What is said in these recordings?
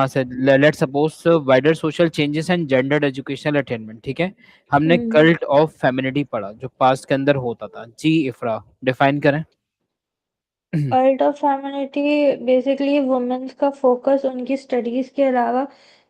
हाँ से let's suppose wider social changes and gendered educational attainment, ठीक है। हमने हम्म। कल्ट ऑफ फेमिनिटी पढ़ा जो पास्ट के अंदर होता था। जी इफ्रा, डिफाइन करें। Cult of femininity basically women's का फोकस उनकी स्टडीज के अलावा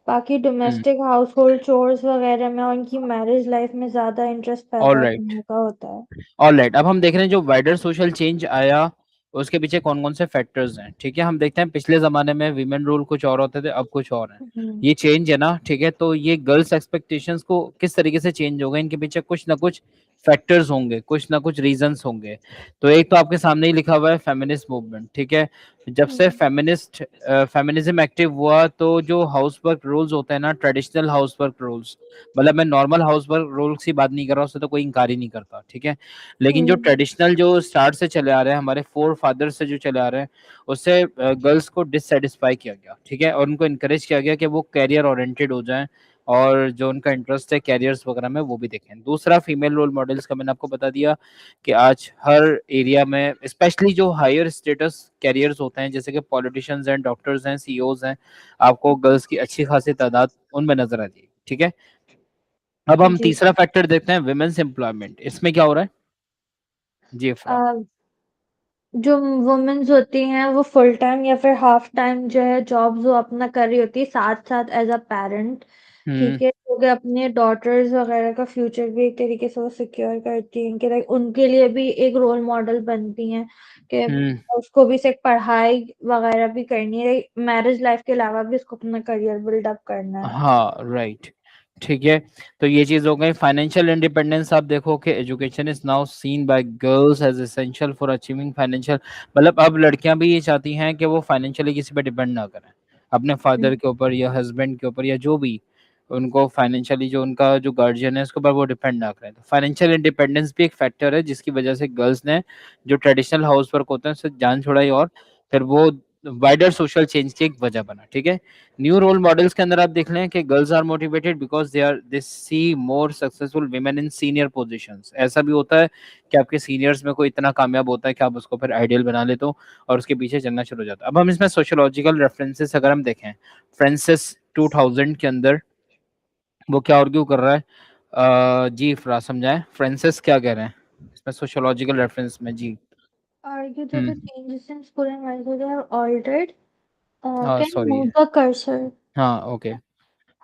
बाकी डोमेस्टिक हाउस होल्ड चोर्स वगैरह में और उनकी मैरिज लाइफ में ज्यादा इंटरेस्ट ऑल पैदा राइट, करने का होता है। All right. अब हम देख रहे हैं जो वाइडर सोशल चेंज आया उसके पीछे कौन कौन से फैक्टर्स हैं, ठीक है। हम देखते हैं पिछले जमाने में विमेन रूल कुछ और होते थे, अब कुछ और है। हम्म। ये चेंज है ना, ठीक है। तो ये गर्ल्स एक्सपेक्टेशंस को किस तरीके से चेंज होगा, इनके पीछे कुछ ना कुछ फैक्टर्स होंगे, कुछ ना कुछ रीजंस होंगे। तो एक तो आपके सामने ही लिखा हुआ है फेमिनिस्ट मूवमेंट, ठीक है। जब से हम्म। फेमिनिज्म एक्टिव हुआ तो जो हाउस वर्क रूल्स होते हैं ना, ट्रेडिशनल हाउस वर्क रूल्स, मतलब मैं नॉर्मल हाउस वर्क रूल्स की बात नहीं कर रहा, उससे तो कोई इंकार ही नहीं करता, ठीक है। लेकिन जो हम्म। ट्रेडिशनल जो स्टार्ट से चले आ रहे हैं, हमारे फोर फादर से जो चले आ रहे हैं, उससे गर्ल्स को डिससेटिस्फाई किया गया, ठीक है। और उनको इनकरेज किया गया कि वो कैरियर ओरिएंटेड हो जाएं और जो उनका इंटरेस्ट है कैरियर्स वगैरह में वो भी देखें। दूसरा, फीमेल रोल मॉडल्स का मैंने आपको बता दिया कि आज हर एरिया में, स्पेशली जो हायर स्टेटस कैरियर्स होते हैं जैसे कि पॉलिटिशियंस हैं, डॉक्टर्स हैं, सीईओज हैं, आपको गर्ल्स की अच्छी खासी तादाद उनमें नजर आती है, ठीक है। अब हम जी। तीसरा फैक्टर देखते हैं, वुमेन्स एम्प्लॉयमेंट। इसमें क्या हो रहा है जी अफरा? जो वुमेन्स होती हैं वो फुल टाइम या फिर हाफ टाइम जो है जॉब वो अपना कर रही होती है साथ साथ एज अ पेरेंट। हम्म। ठीक है, क्योंकि अपने डॉटर्स वगैरह का फ्यूचर भी एक तरीके से वो सिक्योर करती हैं कि लाइक उनके लिए भी एक रोल मॉडल बनती हैं कि हम्म। उसको भी सिर्फ पढ़ाई वगैरह भी करनी है, मैरिज लाइफ के अलावा भी उसको अपना करियर बिल्डअप करना है। हाँ राइट, ठीक है। तो ये चीज हो गई फाइनेंशियल इंडिपेंडेंस। आप देखो कि education is now seen by girls as essential for achieving financial, मतलब अब लड़कियां भी ये चाहती हैं कि वो फाइनेंशियली किसी पे डिपेंड ना करें, अपने फादर के ऊपर या हस्बैंड के ऊपर या जो भी उनको फाइनेंशियली जो उनका जो गार्जियन है उसके ऊपर वो डिपेंड ना करें। तो फाइनेंशियल इंडिपेंडेंस भी एक फैक्टर है जिसकी वजह से गर्ल्स ने जो ट्रेडिशनल हाउस वर्क होते हैं उससे जान छुड़ाई और फिर वो वाइडर सोशल चेंज की एक वजह बना, ठीक है। न्यू रोल मॉडल्स के अंदर आप देख लें कि girls are motivated because they see more successful women in senior positions. ऐसा भी होता है कि आपके सीनियर्स में कोई इतना कामयाब होता है कि आप उसको फिर आइडियल बना लेते हो और उसके पीछे चलना शुरू हो जाता है। अब हम इसमें सोशोलॉजिकल रेफरेंसेस अगर हम देखें, फ्रांसिस 2000 के अंदर वो क्या आर्ग्यू कर रहा है, जी फ्रा समझाएं फ्रांसिस क्या कह रहे हैं इसमें सोशोलॉजिकल रेफरेंस में जी। Argue that the hmm. changes in school and method are altered. हाँ Can you sorry. move the cursor? हाँ okay.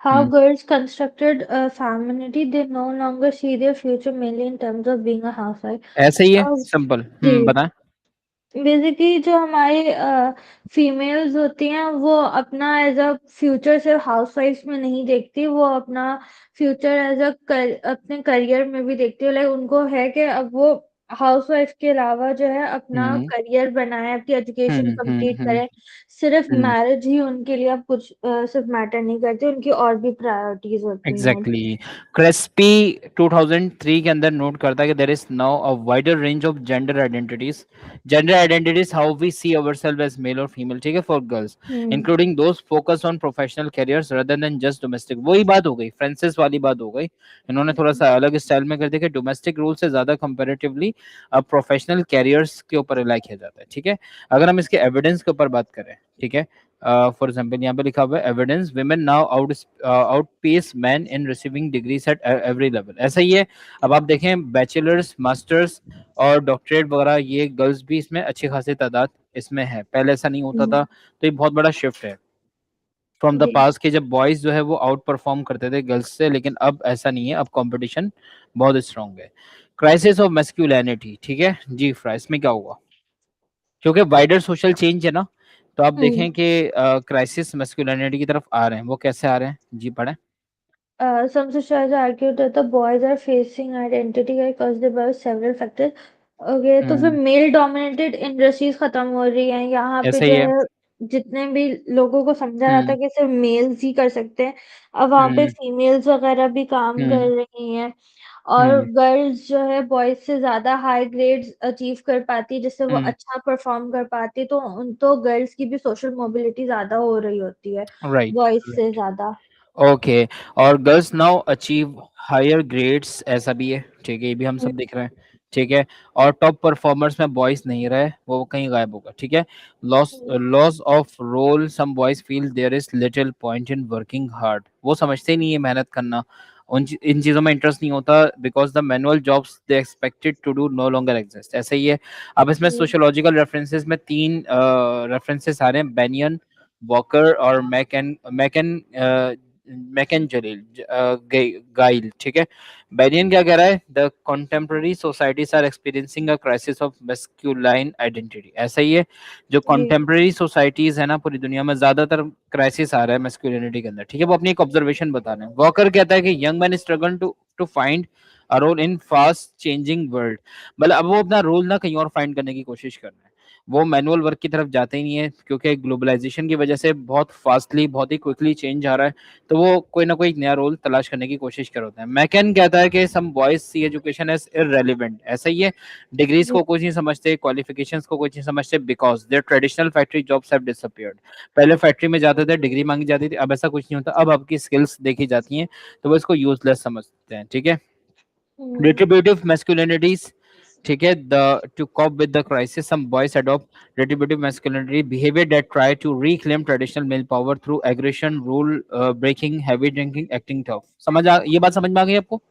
How hmm. girls constructed a femininity, they no longer see their future mainly in terms of being a housewife. ऐसे ही है अब simple. जी, बताएं। Basically जो हमारे females होती हैं वो अपना एज अ फ्यूचर सिर्फ हाउसवाइफ्स में नहीं देखती, वो अपना फ्यूचर एज अ अपने करियर में भी देखती है। लाइक उनको है कि अब वो हाउसवाइफ के अलावा जो है अपना हम्म। करियर बनाए, अपनी एजुकेशन कंप्लीट हम्म। करें। सिर्फ हम्म। मैरिज ही उनके लिए अब कुछ सिर्फ मैटर नहीं करती, उनकी और भी प्रायोरिटीज होती हैं। एग्जैक्टली। क्रेस्पी 2003 के अंदर नोट करता है कि there is now a wider range of gender identities. Gender identities how we see ourselves as male और फीमेल, ठीक है, for girls, hmm. Including those focus on professional careers rather than just domestic. वही बात हो गई, Francis वाली बात हो गई। इन्होंने थोड़ा सा अलग स्टाइल में कर दिया कि डोमेस्टिक रूल से ज्यादा कंपेरेटिवली अब प्रोफेशनल कैरियर्स के ऊपर रिलाई किया जाता है, ठीक है। अगर हम इसके एविडेंस के ऊपर बात करें, ठीक है, फॉर एग्जाम्पल यहाँ पे लिखा हुआ है evidence, women now outpace man in receiving degrees at every level. ऐसा ही है। अब आप देखें बैचलर्स, मास्टर्स और डॉक्टरेट वगैरह, ये गर्ल्स भी इसमें अच्छी खासी तादाद इसमें है, पहले ऐसा नहीं होता हम्म। था। तो ये बहुत बड़ा शिफ्ट है फ्रॉम द जी। पास्ट के जब बॉयज जो है वो आउट परफॉर्म करते थे गर्ल्स से, लेकिन अब ऐसा नहीं है, अब कंपटीशन बहुत स्ट्रांग है। क्राइसिस ऑफ मैस्कुलिनिटी, ठीक है जी फ्रा, इसमें क्या हुआ? क्योंकि वाइडर सोशल चेंज है ना, तो आप हम्म। देखें कि क्राइसिस मैस्कुलिनिटी की तरफ आ रहे हैं। वो कैसे आ रहे हैं जी पढ़ें। Some societies argue that the boys are facing identity because they by several factors. Okay, तो फिर हम्म। मेल डोमिनेटेड इंडस्ट्रीज खत्म हो रही हैं यहाँ पे ऐसा ही जो है। है। जितने भी लोगों को समझा रहा था हम्म। कि सिर्फ मेल्स ही कर सकते हैं, अब वहाँ पे हम्म। फीमेल्स वगैरह भी काम कर हम्म। रही हैं। और हम्म। गर्ल्स जो है बॉयज से ज्यादा हाई ग्रेड्स अचीव कर पाती, जिससे वो हम्म। अच्छा परफॉर्म कर पाती, तो उन तो गर्ल्स की भी सोशल मोबिलिटी ज्यादा हो रही होती है राइट बॉयज से राइट। ज्यादा। ओके। और girls now achieve higher grades, ऐसा भी है, ठीक है, ये भी हम सब देख रहे हैं। ठीक है, और टॉप परफॉर्मर्स में बॉयज नहीं रहे, वो कहीं गायब होगा। ठीक है, loss of role, some boys feel there is little point in working hard, वो समझते ही नहीं है मेहनत करना, इन चीजों में इंटरेस्ट नहीं होता, because the manual jobs they expected to do no longer exist, ऐसा ही है। अब इसमें जी सोशियोलॉजिकल रेफरेंसेस में तीन रेफरेंसेस आ रहे हैं, बेनियन, वॉकर और मैकन जलील, गाइल। ठीक है, बेनियन क्या कह रहा है, the contemporary societies are experiencing a crisis of masculine identity, ऐसा ही है। जो जी कंटेम्प्रेरी सोसाइटीज है ना पूरी दुनिया में, ज्यादातर क्राइसिस आ रहा है मैस्कुलिनिटी के अंदर। ठीक है, वो अपनी एक ऑब्जर्वेशन बता रहे हैं। वॉकर कहता है कि young man struggle to to find a role in fast changing world, मतलब अब वो अपना रोल ना कहीं और फाइंड करने की कोशिश कर रहे हैं, वो मैनुअल वर्क की तरफ जाते ही नहीं है, क्योंकि ग्लोबलाइजेशन की वजह से बहुत फास्टली, बहुत ही क्विकली चेंज आ रहा है, तो वो कोई ना कोई नया रोल तलाश करने की कोशिश कर होते हैं। मैकन कहता है कि सम बॉयज सी एजुकेशन एज इररेलेवेंट, ऐसा ही है, डिग्रीज जी को कुछ नहीं समझते, क्वालिफिकेशंस को कुछ नहीं समझते, because there traditional factory jobs have disappeared, पहले फैक्ट्री में जाते थे, डिग्री मांगी जाती थी, अब ऐसा कुछ नहीं होता, अब आपकी स्किल्स देखी जाती हैं, तो वो इसको यूजलेस समझते हैं। ठीक है, हम्म, retributive masculinities, ठीक है, the to cope with the crisis some boys adopt retributive masculinity behavior that try to reclaim traditional male power through aggression, rule breaking, heavy drinking, acting tough। ये बात समझ में आ गई आपको?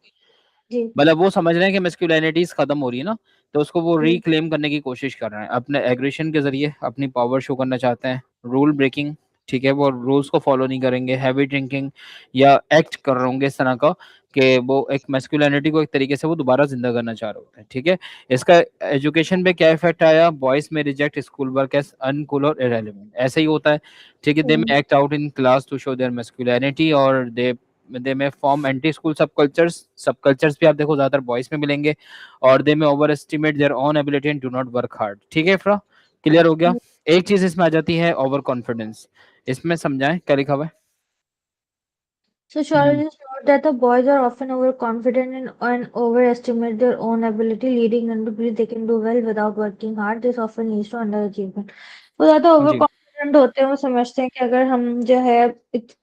जी मतलब वो समझ रहे हैं कि मेस्कुलिनिटीज खत्म हो रही है ना, तो उसको वो जी रिक्लेम करने की कोशिश कर रहे हैं, अपने एग्रेशन के जरिए अपनी पावर शो करना चाहते हैं। रूल ब्रेकिंग, ठीक है, वो रूल्स को फॉलो नहीं करेंगे, हैवी ड्रिंकिंग या एक्ट कर रहे होंगे इस तरह का कि वो एक मेस्कुलिनिटी को एक तरीके से वो दोबारा जिंदा करना चाह रहे होते हैं। ठीक है, इसका एजुकेशन पे क्या इफेक्ट आया, boys may reject school work as uncool और इरेलीवेंट, ऐसा ही होता है। ठीक है, they hmm, may act out in class to show their masculinity, और they may form anti school sub cultures भी आप देखो ज्यादातर बॉयज में मिलेंगे, और दे में over estimate their own ability and do not work hard. ठीक है, इफ्रा क्लियर हो गया? एक चीज इसमें आ जाती है, ओवर कॉन्फिडेंस, इसमें समझाएं क्या लिखा हुआ है। हम्म, Sociologists note that the boys are often overconfident and overestimate their own ability, leading them to believe they can do well without working hard. This often leads to underachievement. वो ज्यादा over जी, confident होते हैं, वो समझते हैं कि अगर हम जो है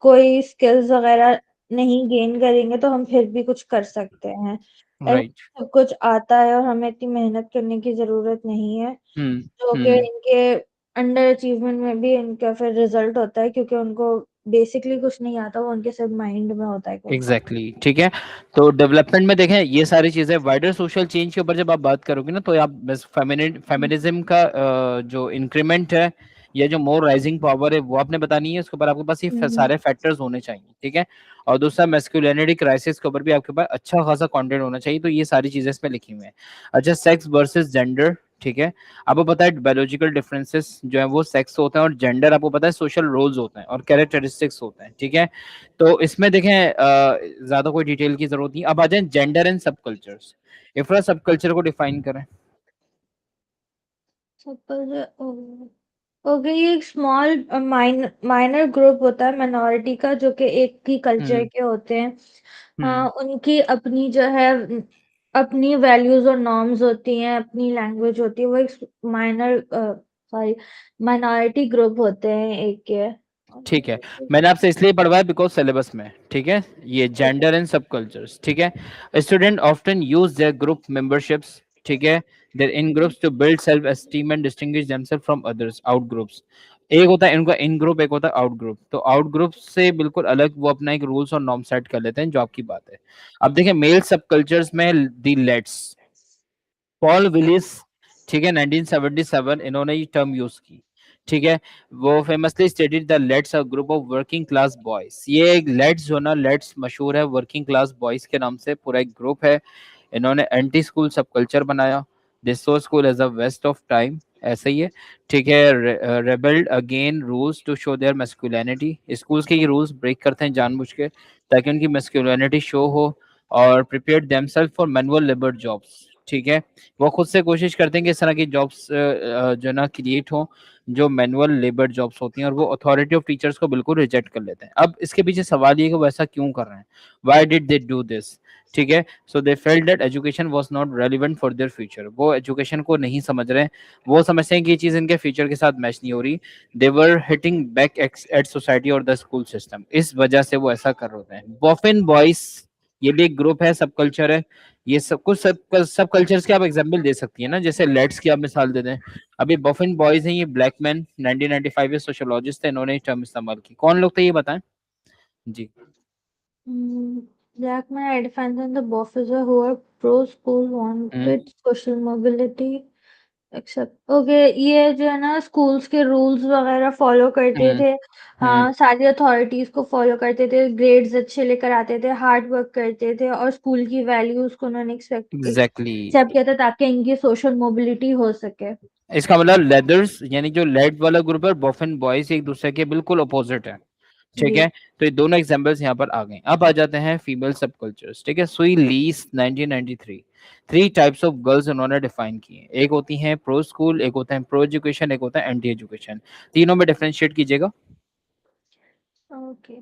कोई स्किल्स वगैरह नहीं गेन करेंगे तो हम फिर भी कुछ कर सकते हैं, राइट। सब कुछ आता है और हमें इतनी मेहनत करने की जरूरत नहीं है, हम्म, जो कि हम्म, इनके अंडर अचीवमेंट में भी इनका फिर रिजल्ट होता है, क्योंकि उनको बेसिकली कुछ नहीं आता, वो उनके सिर्फ माइंड में होता है कुछ। एग्जैक्टली exactly, ठीक है। तो डेवलपमेंट में देखें ये सारी चीजें, वाइडर सोशल चेंज के ऊपर जब आप बात करोगे ना, तो आप बस फेमिनिज्म का जो इंक्रीमेंट है या जो मोर राइजिंग पावर है वो आपने बतानी है, उसके ऊपर आपके पास ये हम्म, सारे फैक्टर्स होने चाहिए। ठीक है, और दूसरा मैस्कुलिनिटी क्राइसिस के ऊपर भी आपके पास अच्छा खासा कंटेंट होना चाहिए, तो ये सारी चीजें इसमें लिखी हुई हैं। अच्छा, सेक्स वर्सेस जेंडर, ठीक है, आपको पता है बायोलॉजिकल डिफरेंसेस जो है वो सेक्स होते हैं, और जेंडर आपको पता है सोशल रोल्स होते हैं और कैरेक्टरिस्टिक्स होते हैं। ठीक है, तो इसमें देखें ज्यादा कोई डिटेल की जरूरत नहीं, अब आ जाए जेंडर एंड सब कल्चर्स। इफ्रा सब कल्चर को डिफाइन करें। सपोज ओके, ये एक स्मॉल माइनर ग्रुप होता है मिनोरिटी का, जो कि एक ही कल्चर हम्म, के होते हैं। हम्म, उनकी अपनी जो है अपनी वैल्यूज और नॉर्म्स होती हैं, अपनी लैंग्वेज होती है, वो एक माइनर सॉरी माइनॉरिटी ग्रुप होते हैं एक के। ठीक है, मैंने आपसे इसलिए पढ़वाया बिकॉज सिलेबस में। ठीक है, ये जेंडर एंड सब कल्चर्स। ठीक है, student often use their group memberships, ठीक है, their in groups to build self esteem and distinguish themselves from others out groups. एक होता है इनका इन ग्रुप, एक होता है आउट ग्रुप, तो आउट ग्रुप से बिल्कुल अलग वो अपना एक रूल्स और नॉर्म सेट कर लेते हैं, जो आपकी बात है। अब देखिए मेल सब कल्चर्स में दी लेट्स, पॉल विलिस, ठीक है, 1977 इन्होंने ये टर्म यूज की। ठीक है, वो famously stated the let's a group of working class boys, ये एक लेट्स जो ना, लेट्स मशहूर है वर्किंग क्लास बॉयज के नाम से, पूरा एक ग्रुप है। इन्होंने एंटी स्कूल सब कल्चर बनाया, this so school as a waste of time, ऐसा ही है। ठीक है, rebelled again rules to show their masculinity, schools के ये रूल्स ब्रेक करते हैं जानबूझ के ताकि उनकी मैस्कुलिनिटी शो हो, और prepare themselves for manual labour jobs. ठीक है, वो खुद से कोशिश करते हैं कि इस तरह की जॉब्स जो ना क्रिएट हो, जो मैनुअल लेबर जॉब्स होती हैं, और वो अथॉरिटी ऑफ टीचर्स को बिल्कुल रिजेक्ट कर लेते हैं। अब इसके पीछे सवाल ये है कि वो ऐसा क्यों कर रहे हैं, why did they do this? ठीक है, so they felt that education was not relevant for their future, वो एजुकेशन को नहीं समझ रहे हैं, वो समझते हैं कि ये चीज इनके फ्यूचर के साथ मैच नहीं हो रही, दे वर हिटिंग बैक एट सोसाइटी और द स्कूल सिस्टम, इस वजह से वो ऐसा कर रहे हैं। बॉफिन बॉयज, ये भी एक ग्रुप है, सब कल्चर है, ये सब कुछ सब कल्चर्स के आप एग्जांपल दे सकती है ना, जैसे लेट्स की आप मिसाल दे दें। अभी बफिन बॉयज हैं, ये ब्लैक मैन 1995 में सोशियोलॉजिस्ट थे, इन्होंने टर्म इस्तेमाल की। कौन लोग थे ये बताएं जी। Black men are defined as the bosses who are pro-school, hmm wanted social mobility, except okay. ये जो है ना स्कूल्स के रूल्स वगैरह फॉलो करते हम्म थे। हम्म हाँ, सारी अथॉरिटीज को फॉलो करते थे, ग्रेड्स अच्छे लेकर आते थे, हार्ड वर्क करते थे और स्कूल की वैल्यूज को उन्होंने एग्जैक्टली। एक्सेप्ट किया था ताकि इनकी सोशल मोबिलिटी हो सके। इसका मतलब लेदर्स यानी जो लेड वाला ग्रुप है, बफिन बॉयज एक दूसरे के बिल्कुल अपोजिट है। ठीक जी। है, तो ये दोनों एग्जांपल्स यहाँ पर आ गए। अब आ जाते हैं फीमेल सब कल्चर्स। ठीक है, सुई lease 1993 three types of girls उन्होंने डिफाइन किए। एक होती हैं प्रो स्कूल, एक होता है प्रो एजुकेशन, एक होता है एंटी एजुकेशन। तीनों में डिफरेंशिएट कीजिएगा। Okay.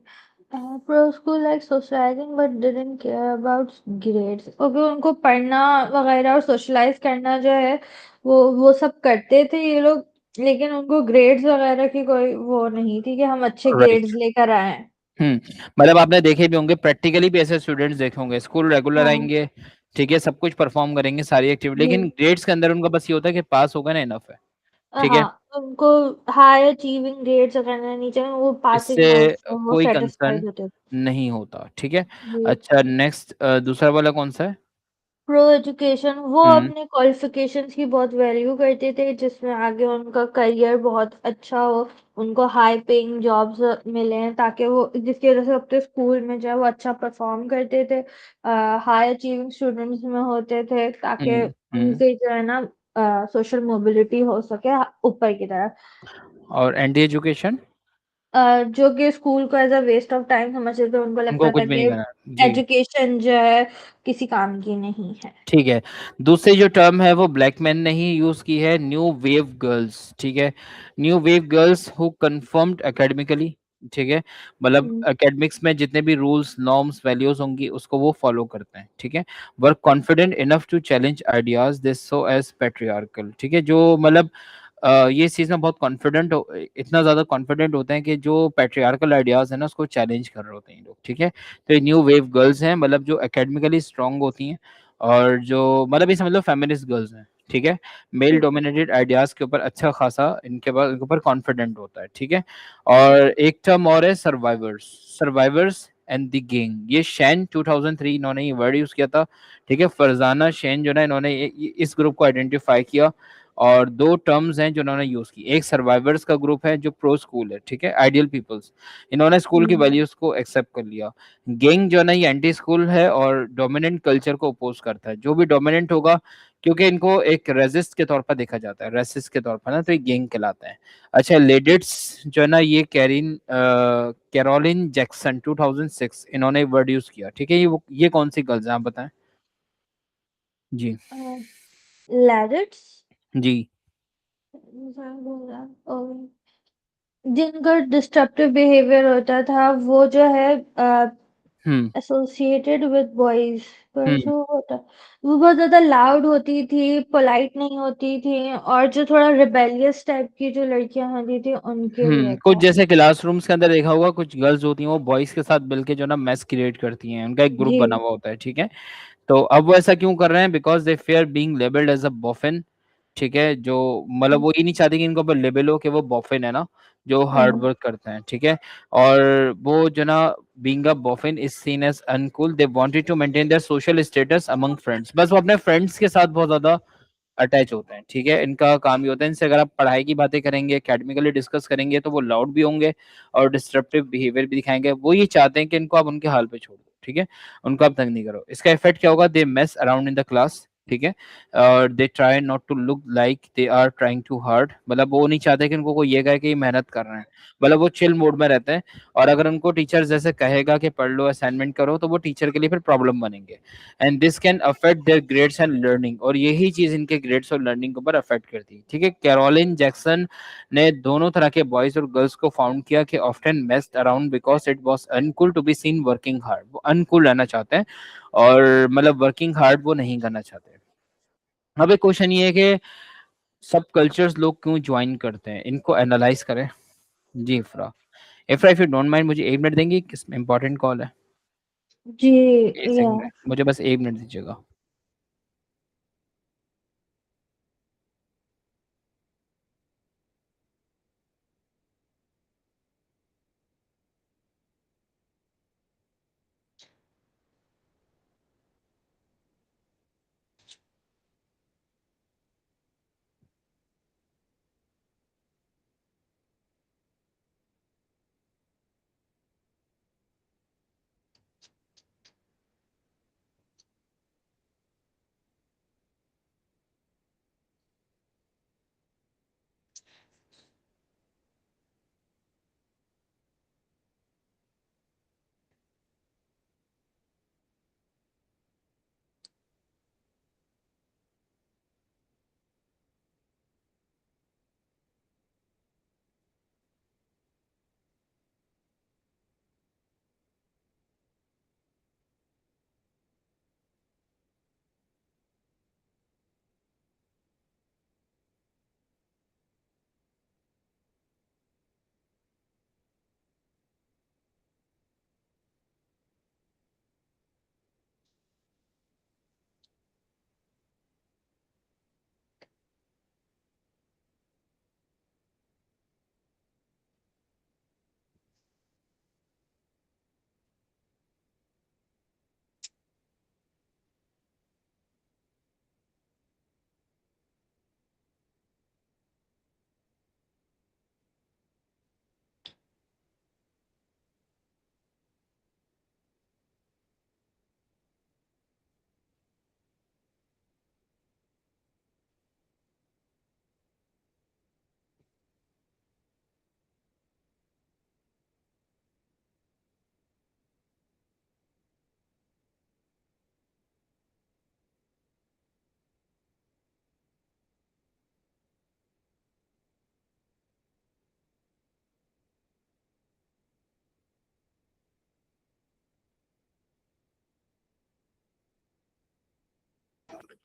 pro school like socializing but didn't care about grades। Okay, उनको पढ़ना वगैरह और सोशलाइज करना जो है वो सब करते थे ये लोग, लेकिन उनको ग्रेड्स वगैरह की कोई वो नहीं थी कि हम अच्छे ग्रेड्स राइट। लेकर आए। मतलब आपने देखे भी होंगे, प्रैक्टिकली भी ऐसे स्टूडेंट्स देखे होंगे, स्कूल रेगुलर हाँ आएंगे, ठीक है, सब कुछ परफॉर्म करेंगे सारी एक्टिविटी, जी। लेकिन ग्रेड्स के अंदर उनका बस ये होता है कि पास होगा ना, इनफ है। ठीक हाँ, है, उनको हाई अचीविंग ग्रेड्स करना नहीं चाहिए, वो इससे पासिंग मार्क्स में वो कोई सेटिस्फाइड कंसर्न होते थे। नहीं होता। ठीक है, जी। अच्छा नेक्स्ट दूसरा वाला कौन सा है? प्रो एजुकेशन वो हम्म अपने क्वालिफिकेशंस की बहुत वैल्यू करते थे, जिसमें आगे उनका करियर बहुत अच्छा हो, उनको हाई पेइंग जॉब्स मिले ताकि वो जिसकी वजह से अपने स्कूल में जो है वो अच्छा परफॉर्म करते थे, हाई अचीविंग स्टूडेंट्स में होते थे ताकि हम्म। उनकी जो है ना सोशल मोबिलिटी हो सके ऊपर की तरफ। और एंटी एजुकेशन? जो कि स्कूल को as a waste of time समझते थे, उनको उनको लगता कुछ था भी कि नहीं करना। जी, एजुकेशन जो है किसी काम की नहीं है। ठीक है। दूसरी जो टर्म है वो ब्लैक मैन ने ही यूज की है, न्यू वेव गर्ल्स। ठीक है, new wave girls who confirmed academically. ठीक है, मतलब हम्म। एकेडमिक्स में जितने भी रूल्स नॉर्म्स वैल्यूज होंगी उसको वो फॉलो करते हैं। ठीक है, were confident enough to challenge ideas this so as patriarchal. ठीक है, जो मतलब ये इस चीज में बहुत कॉन्फिडेंट हो, इतना ज्यादा कॉन्फिडेंट होते हैं कि जो पैट्रियार्कल आइडियाज है ना उसको चैलेंज कर रहे होते हैं ये लोग। ठीक है, तो ये न्यू वेव गर्ल्स हैं, मतलब जो एकेडमिकली स्ट्रांग होती हैं और जो मतलब ये समझ लो फेमिनिस्ट गर्ल्स हैं। ठीक है, मेल ठीक। डोमिनेटेड आइडियाज के ऊपर अच्छा खासा इनके पास, इनके ऊपर कॉन्फिडेंट होता है। ठीक है, और एक टर्म और है survivors. Survivors and the gang, ये शैन 2003 इन्होंने ये वर्ड यूज किया था। ठीक है, फरजाना शैन जो ना इन्होंने इस ग्रुप को आइडेंटिफाई किया। और दो टर्म्स हैं जो इन्होंने यूज की, एक सर्वाइवर्स का ग्रुप है जो प्रो स्कूल है। ठीक है, आइडियल पीपल्स, इन्होंने स्कूल की हम्म। वैल्यूज को एक्सेप्ट कर लिया। गैंग जो है ना ये एंटी स्कूल है और डोमिनेंट कल्चर को अपोज करता है, जो भी डोमिनेंट होगा, क्योंकि इनको एक रेजिस्ट के तौर पर देखा जाता है, रेसिस्ट के तौर पर ना, तो ये गैंग कहलाता है। अच्छा लेडिट्स जो है ना ये कैरोलिन जैक्सन 2006 इन्होंने वर्ड यूज किया। ठीक है, ये कौन सी गर्ल्स हैं आप बताएं जी। लैरिट्स जी। जिनका डिस्ट्रप्टिव बिहेवियर होता था वो जो है हम्म एसोसिएटेड विद बॉयज, पर हम्म जो होता वो बहुत ज्यादा लाउड होती थी, पोलाइट नहीं होती थी, और जो थोड़ा रिबेलियस टाइप की जो लड़कियां होती थी उनके लिए कुछ था। जैसे क्लासरूम्स के अंदर देखा होगा, कुछ गर्ल्स होती हैं वो बॉयज के साथ मिलके जो ना मैस क्रिएट करती हैं, उनका एक ग्रुप जी। बना हुआ होता है। ठीक है, तो अब वो ऐसा क्यों कर रहे हैं? Because they fear being labelled as a boffin. ठीक है, जो मतलब वो ये नहीं चाहते कि इनको ऊपर लेबल हो कि वो बॉफिन है ना, जो हार्ड हाँ। वर्क करते हैं। ठीक है, और वो जो ना being a boffin is seen as uncool, they wanted to maintain their social status among friends, बस वो अपने फ्रेंड्स के साथ बहुत ज्यादा अटैच होते हैं। ठीक है, इनका काम ये होता है, इनसे अगर आप पढ़ाई की बातें करेंगे, एकेडमिकली डिस्कस करेंगे, तो वो लाउड भी होंगे और डिस्ट्रप्टिव बिहेवियर भी दिखाएंगे। वो ये चाहते हैं कि इनको आप उनके हाल पे छोड़ दो। ठीक है, उनको आप तंग नहीं करो। इसका इफेक्ट क्या होगा? They mess around in the class. ठीक है, और they try not to look like they are trying too hard, मतलब वो नहीं चाहते कि उनको कोई ये कहे कि ये मेहनत कर रहे हैं, मतलब वो चिल मोड में रहते हैं। और अगर उनको टीचर जैसे कहेगा कि पढ़ लो, असाइनमेंट करो, तो वो टीचर के लिए फिर प्रॉब्लम बनेंगे। And this can affect there grades and learning, और यही चीज इनके ग्रेड्स और लर्निंग के ऊपर अफेक्ट करती है। ठीक है, कैरोलिन जैक्सन ने दोनों तरह के बॉयज और गर्ल्स को फाउंड किया कि often messed around because it was uncool to be seen working hard, वो अनकूल रहना चाहते हैं और मतलब वर्किंग हार्ड वो नहीं करना चाहते। अब एक क्वेश्चन ये है कि सब कल्चर्स लोग क्यों ज्वाइन करते हैं, इनको एनालाइज करें। जी Ifra, Ifra if you don't mind मुझे 1 मिनट देंगे, किस इंपॉर्टेंट कॉल है। जी। एक या सेकंड, मुझे बस 1 मिनट दीजिएगा।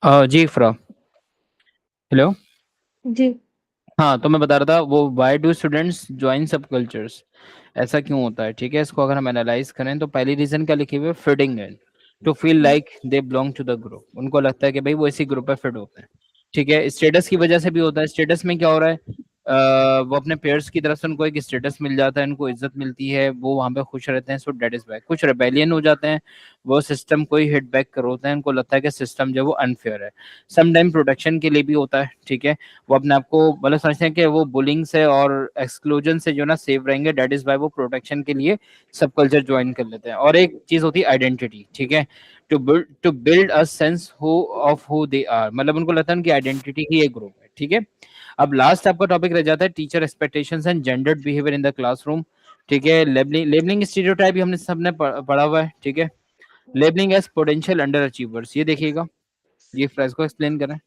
जी फ्रा, हेलो। जी। हाँ, तो मैं बता रहा था वो व्हाई डू स्टूडेंट्स ज्वाइन सब कल्चर्स, ऐसा क्यों होता है, ठीक है। इसको अगर हम एनालाइज करें तो पहली रीजन क्या लिखी हुई है, fitting in, to feel like they belong to the group. उनको लगता है कि भाई वो इसी ग्रुप में फिट होते हैं, ठीक है। स्टेटस की वजह से भी होता है। स्टेटस में क्या हो रहा है, वो अपने पेयर्स की तरफ से उनको एक स्टेटस मिल जाता है, उनको इज्जत मिलती है, वो वहां पे खुश रहते हैं, सो डेट इज बैक। कुछ रेबेलियन हो जाते हैं, वो सिस्टम को ही हिट बैक करते हैं, उनको लगता है कि सिस्टम जो है वो अनफेयर है। सम टाइम प्रोटेक्शन के लिए भी होता है, ठीक है। वो अपने आप को मतलब समझते हैं कि वो बुलिंग से और एक्सक्लूजन से जो ना सेव रहेंगे, डेट इज वाई वो प्रोटेक्शन के लिए सब कल्चर ज्वाइन कर लेते हैं। और एक चीज होती है आइडेंटिटी, ठीक है, to build a sense who of who they are, मतलब उनको लगता है उनकी आइडेंटिटी ही एक ग्रुप है, ठीक है। अब लास्ट आपका टॉपिक रह जाता है teacher expectations and gendered behaviour in the classroom, ठीक है। लेबलिंग, लेबलिंग स्टीरियोटाइप भी हमने सबने पढ़ा हुआ है, ठीक है। Labelling as potential underachievers, ये देखिएगा, ये फ्रेज को एक्सप्लेन करें।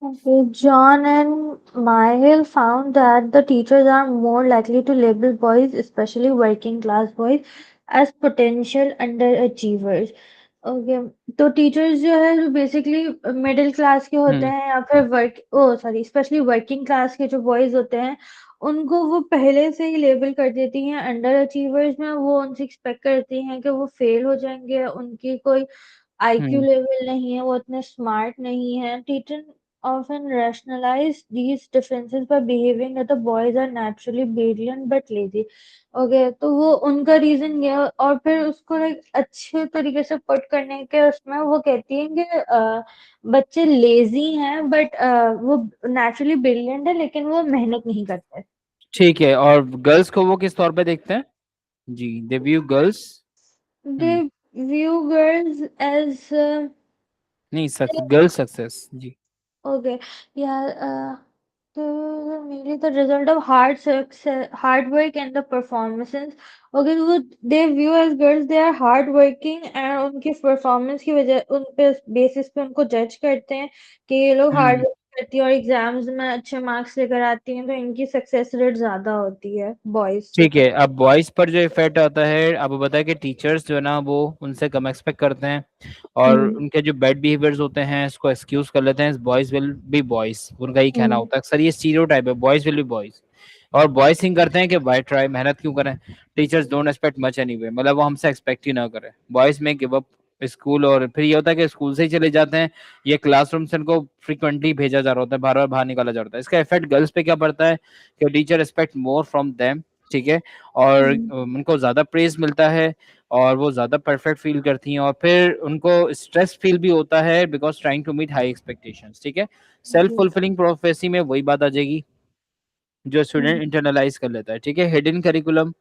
Okay, John and Myhill found that the teachers are more likely to label boys, especially working class boys, as potential underachievers. Okay, तो टीचर्स जो है जो बेसिकली मिडिल क्लास के होते हम्म। हैं या फिर वर्क ओ सॉरी स्पेशली वर्किंग क्लास के जो बॉयज होते हैं, उनको वो पहले से ही लेबल कर देती हैं अंडर अचीवर्स में। वो उनसे एक्सपेक्ट करती हैं कि वो फेल हो जाएंगे, उनकी कोई आईक्यू हम्म। लेवल नहीं है, वो इतने स्मार्ट नहीं है। Teacher often rationalize these differences by behaving that the boys are naturally brilliant but lazy. Okay, तो वो उनका रीजन ये है। और फिर उसको एक अच्छे तरीके से पुट करने के उसमें वो कहती हैं कि बच्चे लेजी हैं बट वो नेचुरली ब्रिलियंट है लेकिन वो मेहनत नहीं करते। ठीक है, और गर्ल्स को वो किस तौर पे देखते हैं? जी, they view girls. Hmm. They view girls as नहीं, गर्ल सक्सेस जी। okay, yeah, mainly the result of hard success, hard work and the performances. Okay, तो they view as girls they are hard working and उनकी performance की वजह उन पे basis पे उनको judge करते हैं कि ये लोग hard हम्म। work करती हैं और एग्जाम्स में अच्छे मार्क्स लेकर आती हैं, तो इनकी सक्सेस रेट ज्यादा होती है बॉयज से। ठीक है, अब बॉयज पर जो इफेक्ट आता है, अब बताया कि टीचर्स जो है ना वो उनसे कम एक्सपेक्ट करते हैं, और हम्म। उनके जो बैड बिहेवियर्स होते हैं इसको एक्सक्यूज कर लेते हैं, बॉयज विल बी बॉयज, उनका ही कहना हम्म। होता है अक्सर, ये स्टीरियोटाइप है, बॉयज विल बी बॉयज। और बॉयज थिंक करते हैं कि वाई ट्राई, मेहनत क्यों करें, teachers don't expect much anyway, मतलब वो हमसे एक्सपेक्ट ही ना करें। बॉयज में गिव अप स्कूल, और फिर ये होता है कि स्कूल से ही चले जाते हैं, ये क्लासरूम से उनको फ्रिक्वेंटली भेजा जा रहा होता है, बार बार बाहर निकाला जा रहा है। इसका इफेक्ट गर्ल्स पे क्या पड़ता है कि teacher expect more from them, ठीक है, और हम्म। उनको ज्यादा प्रेज मिलता है, और वो ज्यादा परफेक्ट फील करती हैं, और फिर उनको स्ट्रेस फील भी होता है because trying to meet high expectations, ठीक है। सेल्फ जी। फुलफिलिंग प्रोफेसी में वही बात आ जाएगी जो हम्म। स्टूडेंट इंटरनलाइज कर लेता है, ठीक है। हिडन करिकुलम,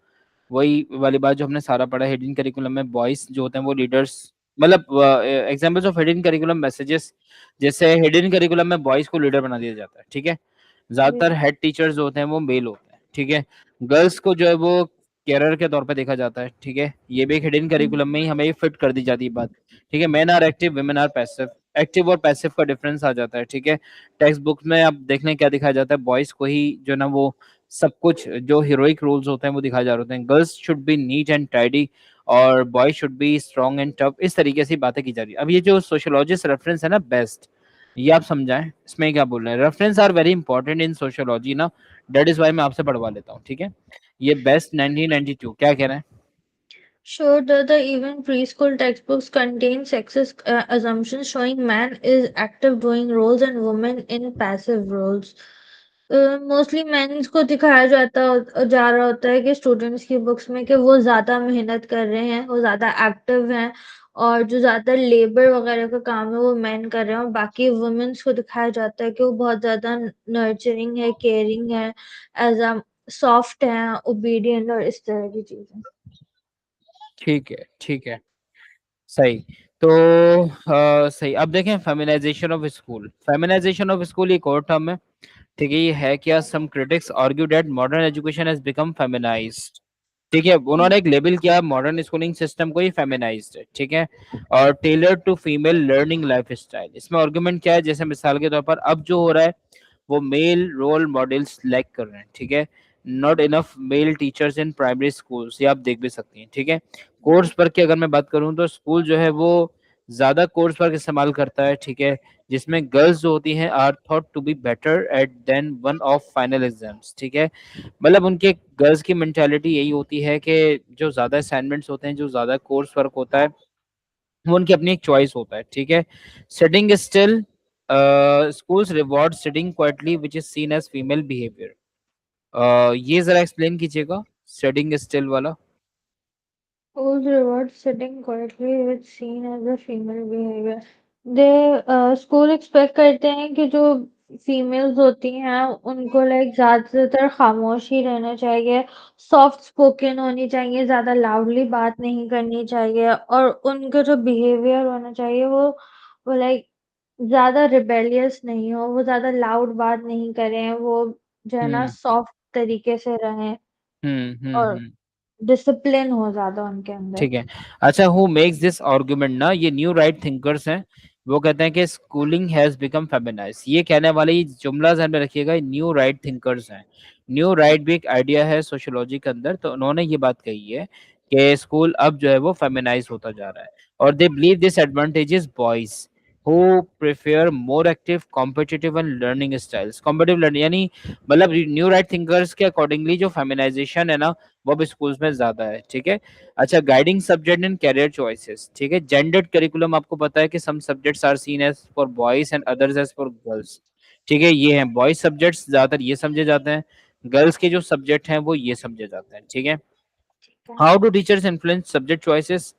वही वाली बात जो हमने सारा पढ़ा है। हिडन करिकुलम में बॉयज जो होते हैं वो लीडर्स, मतलब examples of hidden curriculum messages, जैसे हिडन करिकुलम में बॉयज को लीडर बना दिया जाता है, ठीक है। जी। ज्यादातर हेड टीचर्स जो होते हैं वो मेल होते हैं, ठीक है। गर्ल्स को जो है वो कैरियर के तौर पे देखा जाता है, ठीक है। ये भी एक हिडन हम्म। करिकुलम में ही हमें फिट कर दी जाती है बात, ठीक है। Men are active, women are passive, active और पैसिव का डिफरेंस आ जाता है, ठीक है। टेक्स्ट बुक में आप देख लें क्या दिखाया जाता है, बॉयज को ही जो ना वो सब कुछ जो हीरोइक रोल्स होते हैं वो दिखाए जा रहे होते हैं। Girls should be neat and tidy, और boys should be strong and tough, इस तरीके से बातें की जा रही है। अब ये जो सोशियोलॉजिस्ट रेफरेंस है ना बेस्ट, ये आप समझाएं इसमें क्या बोल रहे हैं। Reference are very important in sociology ना, दैट इज वाई मैं आपसे पढ़वा लेता हूँ, ठीक है। ये बेस्ट 1992 क्या कह रहे हैं? Showed that the even preschool textbooks contain sexist assumptions showing man is active doing roles and women in passive roles. Mostly men's को दिखाया जा रहा होता है कि स्टूडेंट्स की बुक्स में कि वो ज्यादा मेहनत कर रहे हैं, वो ज्यादा एक्टिव हैं, और जो ज्यादा लेबर वगैरह का काम है वो मेन कर रहे हैं, और बाकी वुमेन्स को दिखाया जाता है कि वो बहुत ज्यादा नर्चरिंग है, केयरिंग है, एज अ सॉफ्ट है, ओबीडियंट और इस तरह की चीजें। ठीक है, ठीक है, सही। तो सही, अब देखें feminisation of school. Feminisation of school एक और टर्म है, ठीक है। ये है क्या, some critics argue that modern education has become feminised, ठीक है। उन्होंने एक लेबल किया मॉडर्न स्कूलिंग सिस्टम को ही फेमिनाइज्ड है, ठीक है, और tailor to female learning lifestyle. इसमें आर्गुमेंट क्या है, जैसे मिसाल के तौर पर अब जो हो रहा है वो मेल रोल मॉडल्स लैक कर रहे हैं, ठीक है। Not enough male teachers in primary schools, ये आप देख भी सकती हैं, ठीक है। कोर्स पर की अगर मैं बात करूं तो स्कूल जो है वो ज्यादा कोर्स वर्क इस्तेमाल करता है, ठीक है, जिसमें गर्ल्स जो होती हैं are thought to be better at than one of final exams, ठीक है। मतलब उनके गर्ल्स की मेंटालिटी यही होती है कि जो ज्यादा असाइनमेंट्स होते हैं, जो ज्यादा कोर्स वर्क होता है, वो उनकी अपनी एक चॉइस होता है, ठीक है। Sitting still, schools reward sitting quietly which is seen as female behavior। ये जरा एक्सप्लेन कीजिएगा, सिटिंग स्टिल वाला। Whose reward sitting quietly is seen as a female behavior? They school expect करते हैं कि जो फीमेल्स होती हैं उनको लाइक ज्यादातर खामोश ही रहना चाहिए, सॉफ्ट स्पोकन होनी चाहिए, ज्यादा लाउडली बात नहीं करनी चाहिए, और उनका जो बिहेवियर होना चाहिए वो लाइक ज्यादा रिबेलियस नहीं हो, वो ज्यादा लाउड बात नहीं करें, वो जो है ना हम्म सॉफ्ट तरीके से रहें, और हम्म। डिसिप्लिन हो ज्यादा उनके अंदर। ठीक है। अच्छा, हु मेक्स दिस आर्गुमेंट ना, ये न्यू राइट थिंकर्स हैं। वो कहते हैं कि स्कूलिंग हैज बिकम फेमिनाइज, ये कहने वाले ये जुमला ध्यान में रखिएगा, न्यू राइट थिंकर्स हैं। न्यू राइट भी एक आइडिया है सोशियोलॉजी के अंदर, तो उन्होंने ये बात कही है कि स्कूल अब जो है वो फेमिनाइज होता जा रहा है। और they believe this advantages boys who prefer more active competitive and learning styles, competitive learning यानी, मतलब न्यू राइट थिंकर्स के अकॉर्डिंगली जो फेमिनाइजेशन है ना, वो अब स्कूल्स में ज्यादा है, ठीक है। अच्छा, guiding subject in career choices, ठीक है। जेंडर्ड करिकुलम, आपको पता है कि some subjects are seen as for boys and others as for girls, ठीक है। ये हैं बॉयज सब्जेक्ट्स, ज्यादातर ये समझे जाते हैं, गर्ल्स के जो सब्जेक्ट हैं वो ये समझे जाते हैं, ठीक है। ठीक है। How do teachers influence subject choices,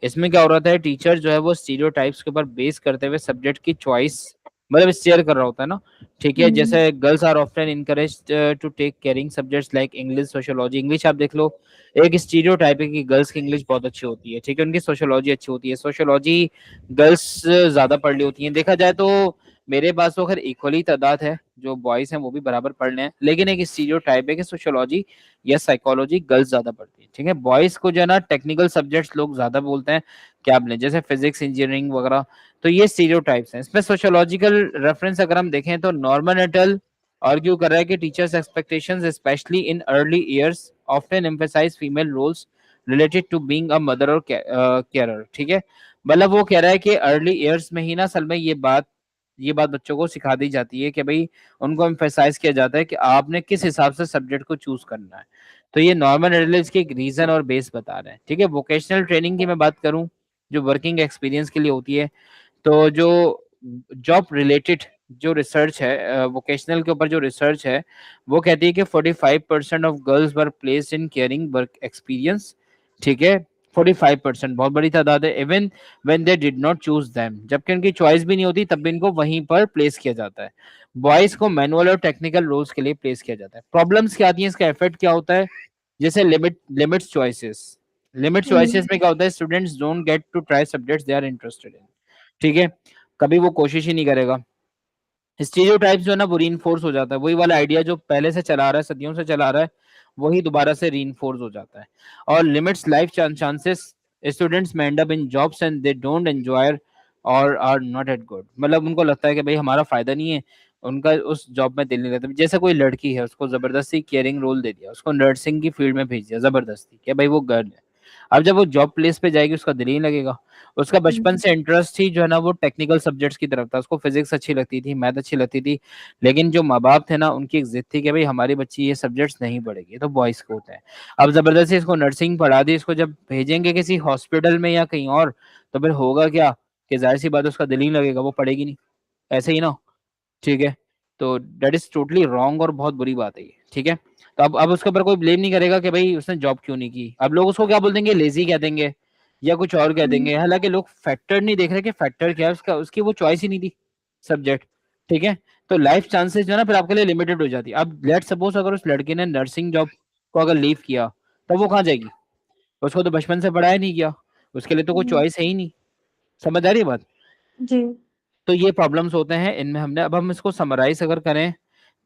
इसमें क्या हो रहा था, टीचर जो है वो स्टीरियोटाइप्स के ऊपर बेस करते हुए सब्जेक्ट की चॉइस मतलब शेयर कर रहा होता है ना, ठीक है। हम्म। जैसे girls are often encouraged to take caring subjects like English sociology, English आप देख लो, एक स्टीरियोटाइप है कि गर्ल्स की इंग्लिश बहुत अच्छी होती है, ठीक है, उनकी सोशियोलॉजी अच्छी होती है, सोशियोलॉजी गर्ल्स ज्यादा पढ़ ली होती हैं, देखा जाए तो मेरे पास तो खैर इक्वली तादाद है, जो बॉयज हैं वो भी बराबर पढ़ रहे हैं, लेकिन एक स्टीरियोटाइप है कि सोशियोलॉजी या साइकोलॉजी गर्ल्स ज्यादा पढ़ती है, ठीक है। बॉयज को जो है ना टेक्निकल सब्जेक्ट्स लोग ज्यादा बोलते हैं, क्या बोले, जैसे फिजिक्स इंजीनियरिंग वगैरह। तो ये स्टीरियोटाइप्स हैं। इसमें सोशियोलॉजिकल रेफरेंस अगर हम देखें तो नॉर्मन एटल आर्ग्यू कर रहा है कि teachers expectations specially in early years often emphasise female roles related to being a mother और केयरर, ठीक है। मतलब वो कह रहा है कि अर्ली ईयर्स में ही ना असल में ये बात बच्चों को सिखा दी जाती है कि भाई उनको एम्फेसाइज किया जाता है कि आपने किस हिसाब से सब्जेक्ट को चूज करना है। तो ये नॉर्मल एनालिसिस के एक रीजन और बेस बता रहे हैं, ठीक है। वोकेशनल ट्रेनिंग की मैं बात करूं, जो वर्किंग एक्सपीरियंस के लिए होती है, तो जो जॉब रिलेटेड जो रिसर्च है वोकेशनल के ऊपर जो रिसर्च है, वो कहती है कि 45% of girls were placed in caring work experience, ठीक है। 45% बहुत बड़ी तादाद है, even when they did not choose them, जबकि उनकी चॉइस भी नहीं होती तब भी इनको वहीं पर प्लेस किया जाता है। बॉयज को मैनुअल और टेक्निकल रोल्स के लिए प्लेस किया जाता है। प्रॉब्लम्स क्या आती है, इसका इफेक्ट क्या होता है, जैसे limits choices, limit choices hmm. में क्या होता है, students don't get to try subjects they are interested in, ठीक है, कभी वो कोशिश ही नहीं करेगा। स्टीरियोटाइप्स जो है ना वो रीइंफोर्स हो जाता है, वही वाला आइडिया जो पहले से चला आ रहा है, सदियों से चला आ रहा है, वही दोबारा से रीइंफोर्स हो जाता है। और लिमिट्स लाइफ चांसेस, स्टूडेंट्स में and up in jobs and they don't enjoy और आर नॉट एट गुड, मतलब उनको लगता है कि भाई हमारा फायदा नहीं है, उनका उस जॉब में दिल नहीं लगता। जैसे कोई लड़की है, उसको जबरदस्ती केयरिंग रोल दे दिया, उसको नर्सिंग की फील्ड में भेज दिया जबरदस्ती कि भाई वो गर्ल है, अब जब वो जॉब प्लेस पे जाएगी उसका दिल ही नहीं लगेगा। उसका बचपन हम्म। से इंटरेस्ट ही जो है ना वो टेक्निकल सब्जेक्ट्स की तरफ था, उसको फिजिक्स अच्छी लगती थी, मैथ अच्छी लगती थी, लेकिन जो माँ बाप थे ना उनकी एक जिद थी कि भाई हमारी बच्ची ये सब्जेक्ट्स नहीं पढ़ेगी, तो बॉयज को होता है। अब जबरदस्ती इसको नर्सिंग पढ़ा दी, इसको जब भेजेंगे किसी हॉस्पिटल में या कहीं और, तो फिर होगा क्या कि जाहिर सी बात है उसका दिल ही नहीं लगेगा, वो पढ़ेगी नहीं, ऐसे ही ना, ठीक है। तो दैट इज टोटली रॉन्ग और बहुत बुरी बात है ये, ठीक है। तो अब उसके ऊपर कोई ब्लेम नहीं करेगा कि भाई उसने जॉब क्यों नहीं की, अब लोग उसको क्या बोल देंगे, लेजी कह देंगे या कुछ और कह हम्म। देंगे, हालांकि लोग फैक्टर नहीं देख रहे कि फैक्टर क्या है उसका, उसकी वो चॉइस ही नहीं थी सब्जेक्ट, ठीक है। तो लाइफ चांसेस जो है ना फिर आपके लिए लिमिटेड हो जाती है। अब लेट सपोज अगर उस लड़की ने नर्सिंग जॉब को अगर लीव किया, तो वो कहाँ जाएगी, उसको तो बचपन से पढ़ाया नहीं किया, उसके लिए तो कोई हम्म। चॉइस है ही नहीं, समझ आ रही है बात। जी। तो ये प्रॉब्लम्स होते हैं इनमें। हमने अब हम इसको समराइज अगर करें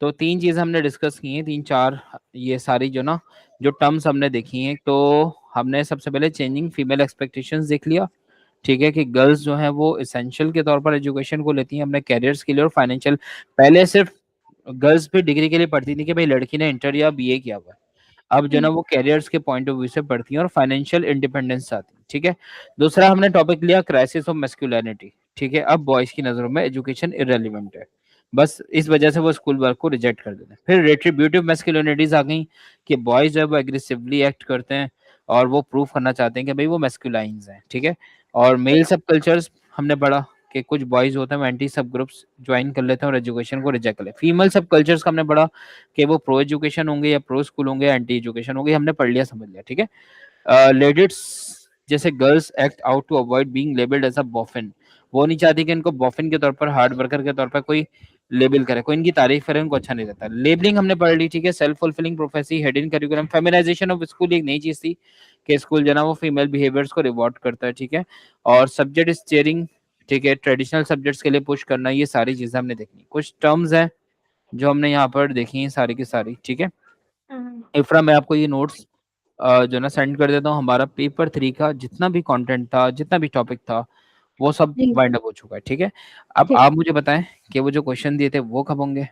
तो तीन चीजें हमने डिस्कस की हैं, तीन चार, ये सारी जो ना जो टर्म्स हमने देखी हैं। तो हमने सबसे पहले चेंजिंग फीमेल एक्सपेक्टेशंस देख लिया, ठीक है, कि गर्ल्स जो है वो इसेंशियल के तौर पर एजुकेशन को लेती हैं अपने कैरियर्स के लिए और फाइनेंशियल। पहले सिर्फ गर्ल्स भी डिग्री के लिए पढ़ती थी कि भाई लड़की ने इंटर या बीए किया हुआ है, अब जो ना हम्म। वो कैरियर्स के पॉइंट ऑफ व्यू से पढ़ती हैं और फाइनेंशियल इंडिपेंडेंस चाहती हैं। ठीक है। दूसरा हमने टॉपिक लिया क्राइसिस ऑफ मैस्कुलिनिटी, ठीक है। अब बॉयज की नजरों में एजुकेशन इररिलेवेंट है, बस इस वजह से वो स्कूल वर्क को रिजेक्ट कर देते हैं। फिर रेट्रिब्यूटिव मैस्कुलिनिटीज आ गई कि बॉयज जो है वो एग्रेसिवली एक्ट करते हैं और वो प्रूव करना चाहते हैं कि भाई वो मैस्कुलाइंस हैं, ठीक है। और मेल सब कल्चर्स हमने पढ़ा कि कुछ बॉयज होते हैं वो एंटी सब ग्रुप्स ज्वाइन कर लेते हैं और एजुकेशन को रिजेक्ट कर लेते हैं। फीमेल सब कल्चर्स का हमने पढ़ा कि वो प्रो एजुकेशन होंगे या प्रो स्कूल होंगे, एंटी एजुकेशन होंगे, हमने पढ़ लिया समझ लिया, ठीक है। लेडीज जैसे girls act out to avoid being labelled as a boffin, वो नहीं चाहती कि इनको बॉफिन के तौर पर, हार्ड वर्कर के तौर पर कोई लेबल करे, कोई इनकी तारीफ करे, उनको अच्छा नहीं लगता। लेबलिंग हमने पढ़ ली, ठीक है। Self fulfilling prophecy, hidden curriculum, feminisation of school एक नई चीज थी कि स्कूल जो है ना वो फीमेल बिहेवियर्स को रिवॉर्ड करता है, ठीक है। और सब्जेक्ट स्टीयरिंग, ठीक है, ट्रेडिशनल सब्जेक्ट्स के लिए पुश करना, ये सारी चीजें हमने देखनी। कुछ टर्म्स हैं जो हमने यहाँ पर देखी हैं सारी की सारी, ठीक है। हम्म, इफ्रा मैं आपको ये नोट्स जो ना सेंड कर देता हूँ। हमारा पेपर 3 का जितना भी कंटेंट था, जितना भी टॉपिक था, वो सब जी वाइंड अप हो चुका है, ठीक है। अब ठीक। आप मुझे बताएं कि वो जो क्वेश्चन दिए थे वो कब होंगे।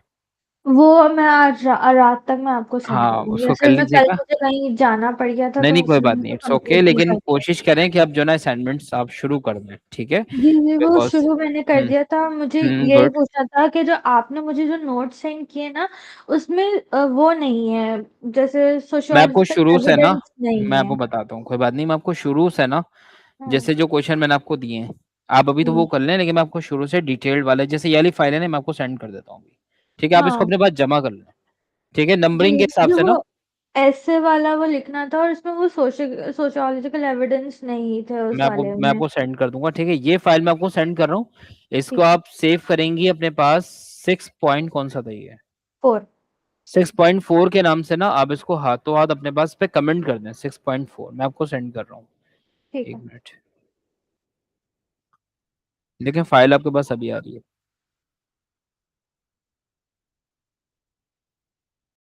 वो मैं आज रात तक मैं आपको सेंड कर हाँ दूंगी। उसको कर असल में कल लीजिएगा। मुझे कहीं जाना पड़ गया था नहीं तो नहीं कोई उसमें बात नहीं, मुझे इट्स ओके, कंप्लीट नहीं लेकिन कर पाई। कोशिश करें कि आप जो ना असाइनमेंट्स आप शुरू कर दें, ठीक है। जी जी, वो बिकॉज शुरू मैंने कर दिया था। मुझे यही गुड। पूछना था कि जो आपने मुझे जो नोट सेंड किए ना, उसमें वो नहीं है, जैसे मैं आपको सोशियोलॉजिकल शुरू से ना, एविडेंस नहीं मैं है। आपको बताता हूँ, कोई बात नहीं, मैं आपको शुरू से ना, हाँ। जैसे जो क्वेश्चन मैंने आपको दिए हैं, आप अभी तो वो हम्म, कर लें, लेकिन मैं आपको शुरू से डिटेल्ड वाले, जैसे ये वाली फाइल है ना, मैं आपको सेंड कर देता हूँ अभी, ठीक है। आप इसको हाँ अपने पास जमा कर लें, ठीक है, जी, नंबरिंग के हिसाब जो से ना। वो ऐसे वाला वो लिखना था और उसमें वो सोशियोलॉजिकल एविडेंस नहीं थे उस वाले मैं में। आपको सेंड कर दूंगा, ठीक है। ये फाइल मैं आपको सेंड कर रहा हूँ, इसको ठीक है। आप सेव करेंगी अपने पास। 6 पॉइंट कौन सा था ये, 4। 6.4 के नाम से ना, आप इसको हाथों हाथ अपने पास पे कमेंट कर दें। 6.4 मैं आपको सेंड कर रहा हूँ, ठीक एक है। मिनट। देखिए फाइल आपके पास अभी आ रही है।